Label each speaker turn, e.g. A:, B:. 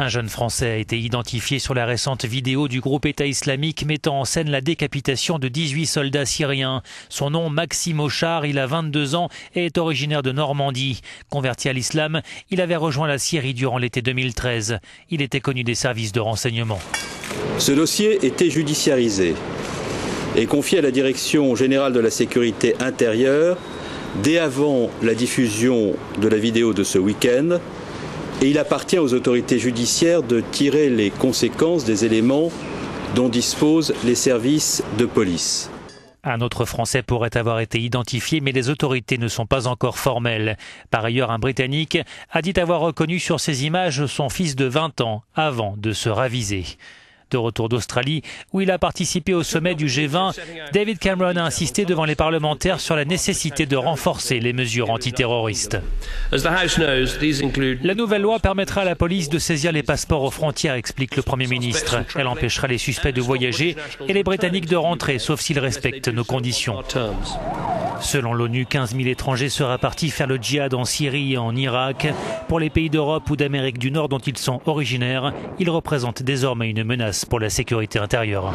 A: Un jeune Français a été identifié sur la récente vidéo du groupe État islamique mettant en scène la décapitation de 18 soldats syriens. Son nom, Maxime Auchard, il a 22 ans et est originaire de Normandie. Converti à l'islam, il avait rejoint la Syrie durant l'été 2013. Il était connu des services de renseignement.
B: Ce dossier était judiciarisé et confié à la Direction générale de la sécurité intérieure dès avant la diffusion de la vidéo de ce week-end. Et il appartient aux autorités judiciaires de tirer les conséquences des éléments dont disposent les services de police.
A: Un autre Français pourrait avoir été identifié, mais les autorités ne sont pas encore formelles. Par ailleurs, un Britannique a dit avoir reconnu sur ces images son fils de 20 ans avant de se raviser. De retour d'Australie, où il a participé au sommet du G20, David Cameron a insisté devant les parlementaires sur la nécessité de renforcer les mesures antiterroristes. La nouvelle loi permettra à la police de saisir les passeports aux frontières, explique le Premier ministre. Elle empêchera les suspects de voyager et les Britanniques de rentrer, sauf s'ils respectent nos conditions. Selon l'ONU, 15 000 étrangers seraient partis faire le djihad en Syrie et en Irak. Pour les pays d'Europe ou d'Amérique du Nord dont ils sont originaires, ils représentent désormais une menace pour la sécurité intérieure.